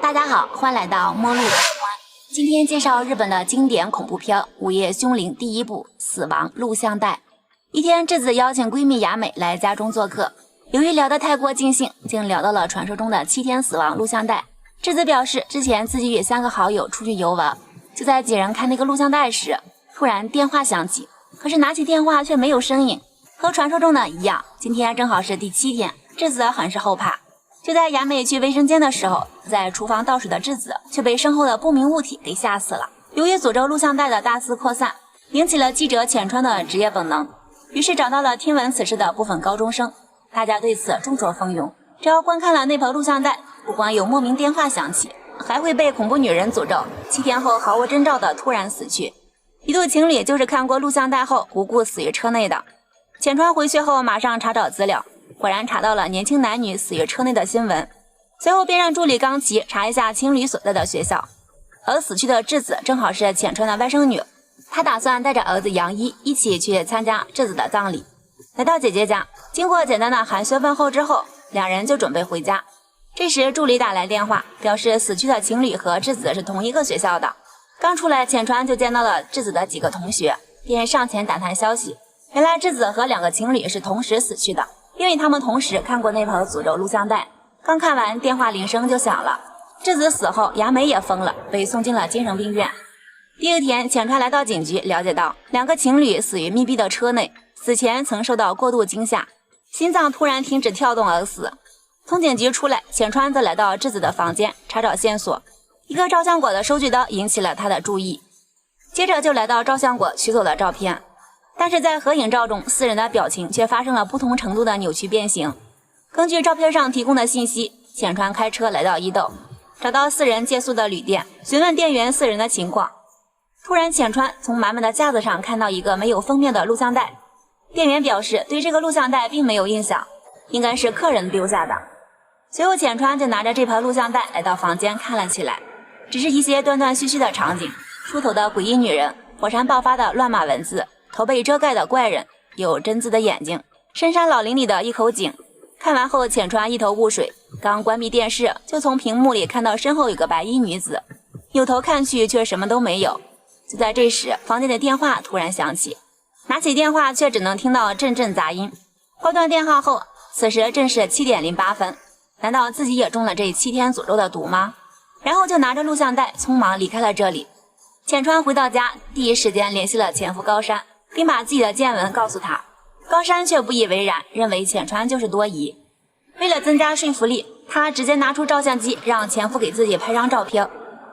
大家好，欢迎来到末路奇观。今天介绍日本的经典恐怖片《午夜凶铃》第一部《死亡录像带》。一天，智子邀请闺蜜雅美来家中做客，由于聊得太过尽兴，竟聊到了传说中的7天死亡录像带。智子表示，之前自己与3个好友出去游玩，就在几人看那个录像带时，突然电话响起，可是拿起电话却没有声音，和传说中的一样。今天正好是第7天，智子很是后怕。就在雅美去卫生间的时候，在厨房倒水的智子却被身后的不明物体给吓死了。由于诅咒录像带的大肆扩散，引起了记者浅川的职业本能，于是找到了听闻此事的部分高中生，大家对此众说纷纭。只要观看了那盘录像带，不光有莫名电话响起，还会被恐怖女人诅咒，7天后毫无征兆的突然死去。一对情侣就是看过录像带后无故死于车内的。浅川回去后马上查找资料，果然查到了年轻男女死于车内的新闻，随后便让助理冈崎查一下情侣所在的学校。而死去的智子正好是浅川的外甥女，他打算带着儿子杨一一起去参加智子的葬礼。来到姐姐家，经过简单的寒暄问候之后，两人就准备回家。这时助理打来电话，表示死去的情侣和智子是同一个学校的。刚出来，浅川就见到了智子的几个同学，便上前打探消息。原来智子和2个情侣是同时死去的，因为他们同时看过那盘诅咒录像带。刚看完，电话铃声就响了。智子死后，雅美也疯了，被送进了精神病院。第二天，浅川来到警局，了解到2个情侣死于密闭的车内，死前曾受到过度惊吓，心脏突然停止跳动而死。从警局出来，浅川则来到智子的房间查找线索。一个照相馆的收据刀引起了他的注意，接着就来到照相馆取走了照片。但是在合影照中，4人的表情却发生了不同程度的扭曲变形。根据照片上提供的信息，浅川开车来到伊豆，找到4人借宿的旅店，询问店员4人的情况。突然，浅川从满满的架子上看到一个没有封面的录像带，店员表示对这个录像带并没有印象，应该是客人丢下的。随后浅川就拿着这盘录像带来到房间看了起来，只是一些断断续续的场景，梳头的诡异女人，火山爆发的乱码文字，头被遮盖的怪人，有针刺的眼睛，深山老林里的一口井。看完后，浅川一头雾水，刚关闭电视，就从屏幕里看到身后有个白衣女子，扭头看去却什么都没有。就在这时，房间的电话突然响起，拿起电话却只能听到阵阵杂音。挂断电话后，此时正是7点08分，难道自己也中了这7天诅咒的毒吗？然后就拿着录像带匆忙离开了这里。浅川回到家，第一时间联系了前夫高山，并把自己的见闻告诉他。高山却不以为然，认为浅川就是多疑。为了增加说服力，他直接拿出照相机让前夫给自己拍张照片，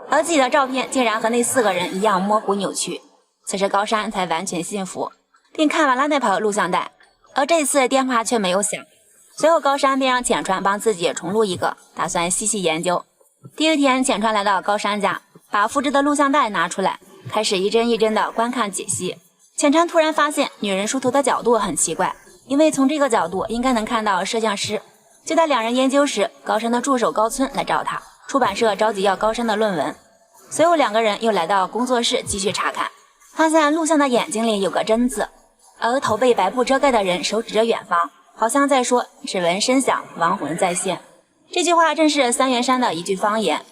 而自己的照片竟然和那4个人一样模糊扭曲。此时高山才完全信服，并看完了那盘录像带，而这次电话却没有响。随后高山便让浅川帮自己重录一个，打算细细研究。第二天，浅川来到高山家，把复制的录像带拿出来，开始一帧一帧的观看解析。浅川突然发现女人梳头的角度很奇怪，因为从这个角度应该能看到摄像师。就在2人研究时，高山的助手高村来找他，出版社着急要高山的论文。随后2个人又来到工作室继续查看，发现录像的眼睛里有个针字，而头被白布遮盖的人手指着远方，好像在说指纹声响，亡魂再现。这句话正是三元山的一句方言。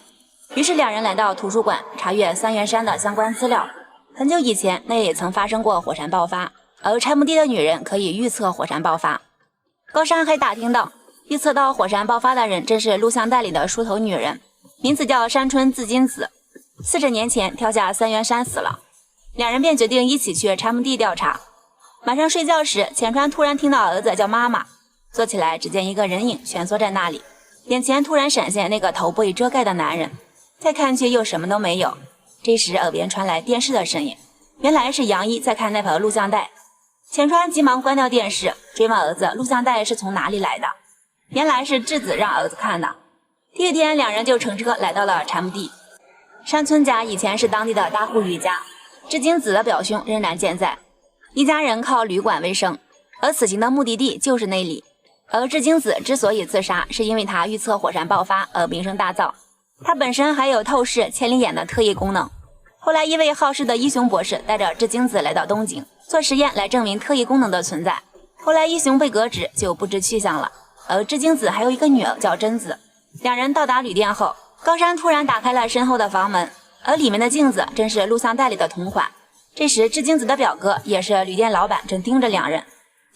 于是2人来到图书馆查阅三元山的相关资料。很久以前，那里曾发生过火山爆发，而拆墓地的女人可以预测火山爆发。高山还打听到，预测到火山爆发的人正是录像带里的梳头女人，名字叫山村自金子，40年前跳下三元山死了。2人便决定一起去拆墓地调查。晚上睡觉时，浅川突然听到儿子叫妈妈，坐起来只见一个人影蜷缩在那里，眼前突然闪现那个头被遮盖的男人，再看去又什么都没有。这时耳边传来电视的声音，原来是杨一在看那盘录像带。浅川急忙关掉电视，追问儿子录像带是从哪里来的，原来是智子让儿子看的。第二天2人就乘车来到了柴木地。山村家以前是当地的大户余家，智金子的表兄仍然健在，一家人靠旅馆为生，而此行的目的地就是那里。而智金子之所以自杀，是因为他预测火山爆发而名声大噪，他本身还有透视千里眼的特异功能。后来一位好事的一雄博士带着智金子来到东京做实验来证明特异功能的存在，后来一雄被革职就不知去向了。而智金子还有一个女儿叫贞子。2人到达旅店后，高山突然打开了身后的房门，而里面的镜子正是录像带里的同款。这时智金子的表哥也是旅店老板正盯着两人，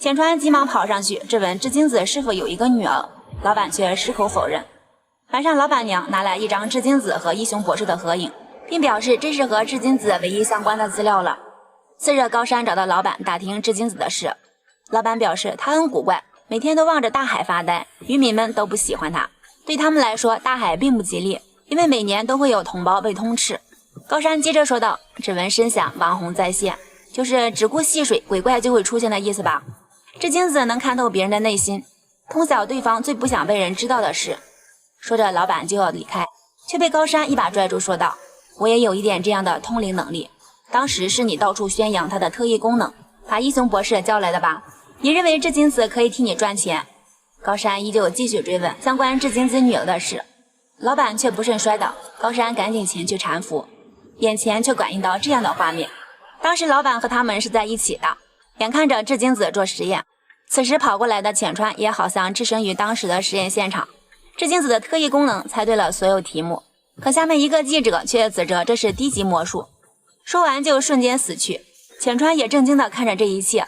浅川急忙跑上去质问智金子是否有一个女儿，老板却矢口否认。晚上老板娘拿来一张智金子和一雄博士的合影，并表示这是和智金子唯一相关的资料了。次日高山找到老板打听智金子的事，老板表示他很古怪，每天都望着大海发呆，渔民们都不喜欢他，对他们来说大海并不吉利，因为每年都会有同胞被通吃。高山接着说道，只闻声响，亡魂再现，就是只顾戏水，鬼怪就会出现的意思吧。智金子能看透别人的内心，通晓对方最不想被人知道的事。说着老板就要离开，却被高山一把拽住说道，我也有一点这样的通灵能力，当时是你到处宣扬他的特异功能，把一雄博士叫来的吧？你认为智金子可以替你赚钱？高山依旧继续追问相关智金子女儿的事，老板却不慎摔倒，高山赶紧前去搀扶，眼前却感应到这样的画面，当时老板和他们是在一起的，眼看着智金子做实验，此时跑过来的浅川也好像置身于当时的实验现场。智金子的特异功能猜对了所有题目，可下面一个记者却指责这是低级魔术，说完就瞬间死去。浅川也震惊地看着这一切，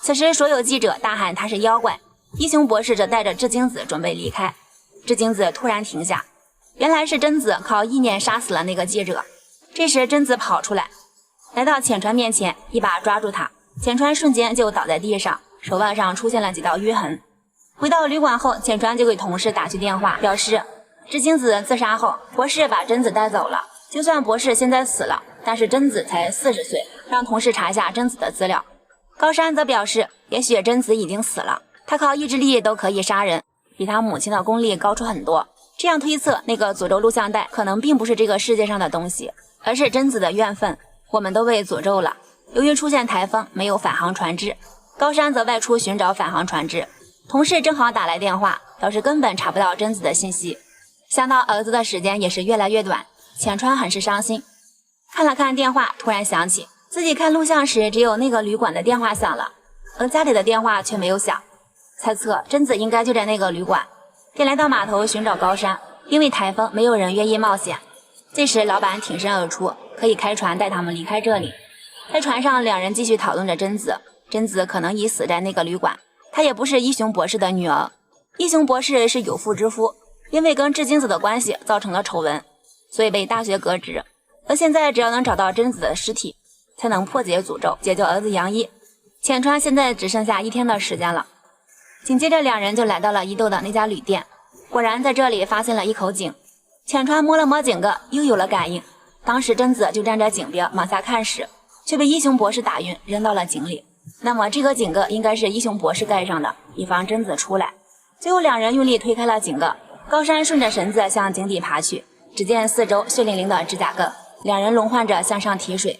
此时所有记者大喊他是妖怪，一雄博士则带着智金子准备离开。智金子突然停下，原来是贞子靠意念杀死了那个记者。这时贞子跑出来，来到浅川面前，一把抓住他，浅川瞬间就倒在地上，手腕上出现了几道淤痕。回到旅馆后，浅川就给同事打去电话，表示智金子自杀后，博士把贞子带走了，就算博士现在死了，但是贞子才40岁，让同事查一下贞子的资料。高山则表示也许贞子已经死了，他靠意志力都可以杀人，比他母亲的功力高出很多，这样推测那个诅咒录像带可能并不是这个世界上的东西，而是贞子的怨愤，我们都被诅咒了。由于出现台风，没有返航船只，高山则外出寻找返航船只，同事正好打来电话，表示根本查不到贞子的信息。想到儿子的时间也是越来越短，浅川很是伤心，看了看电话，突然想起自己看录像时只有那个旅馆的电话响了，而家里的电话却没有响，猜测贞子应该就在那个旅馆，便来到码头寻找高山，因为台风没有人愿意冒险。这时老板挺身而出，可以开船带他们离开这里。在船上两人继续讨论着贞子，贞子可能已死在那个旅馆，她也不是一雄博士的女儿，一雄博士是有妇之夫，因为跟智金子的关系造成了丑闻，所以被大学革职，而现在只要能找到贞子的尸体，才能破解诅咒，解救儿子杨一。浅川现在只剩下1天的时间了。紧接着两人就来到了伊豆的那家旅店，果然在这里发现了一口井。浅川摸了摸井盖，又有了感应，当时贞子就站在井边往下看时，却被一雄博士打晕，扔到了井里。那么这个井盖应该是一雄博士盖上的，以防贞子出来。最后两人用力推开了井盖，高山顺着绳子向井底爬去，只见四周血淋淋的指甲盖，两人轮换着向上提水。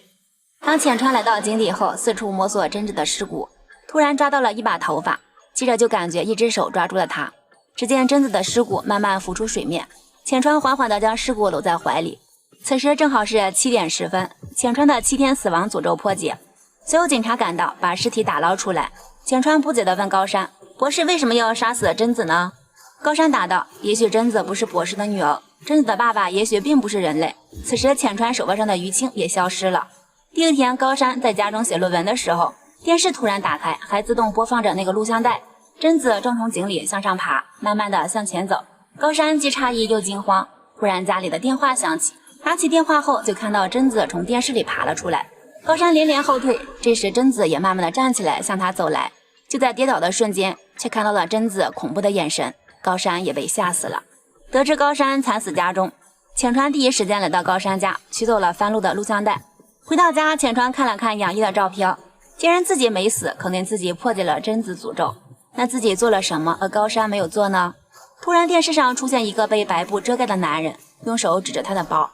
当浅川来到井底后，四处摸索贞子的尸骨，突然抓到了一把头发，接着就感觉一只手抓住了他，只见贞子的尸骨慢慢浮出水面，浅川缓缓地将尸骨搂在怀里。此时正好是7点10分，浅川的7天死亡诅咒破解，所有警察赶到，把尸体打捞出来。浅川不解地问高山，博士为什么要杀死贞子呢？高山答道，也许贞子不是博士的女儿，贞子的爸爸也许并不是人类。此时浅川手腕上的淤青也消失了。第二天高山在家中写论文的时候，电视突然打开，还自动播放着那个录像带，贞子正从井里向上爬，慢慢地向前走。高山既诧异又惊慌，忽然家里的电话响起，拿起电话后就看到贞子从电视里爬了出来。高山连连后退，这时贞子也慢慢地站起来向他走来，就在跌倒的瞬间，却看到了贞子恐怖的眼神，高山也被吓死了。得知高山惨死家中，浅川第一时间来到高山家，取走了翻录的录像带。回到家，浅川看了看杨一的照片，既然自己没死，肯定自己破解了贞子诅咒，那自己做了什么而高山没有做呢？突然电视上出现一个被白布遮盖的男人，用手指着他的包，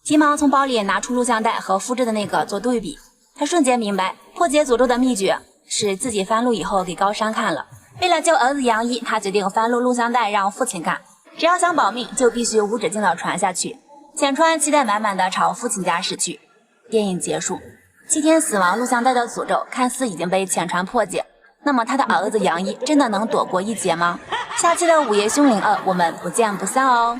急忙从包里拿出录像带和复制的那个做对比。他瞬间明白破解诅咒的秘诀是自己翻录以后给高山看了，为了救儿子杨一，他决定翻录录像带让父亲看，只要想保命就必须无止境地传下去。浅川期待满满地朝父亲家驶去。电影结束，7天死亡录像带的诅咒看似已经被浅川破解，那么他的儿子杨一真的能躲过一劫吗？下期的午夜凶铃2我们不见不散哦。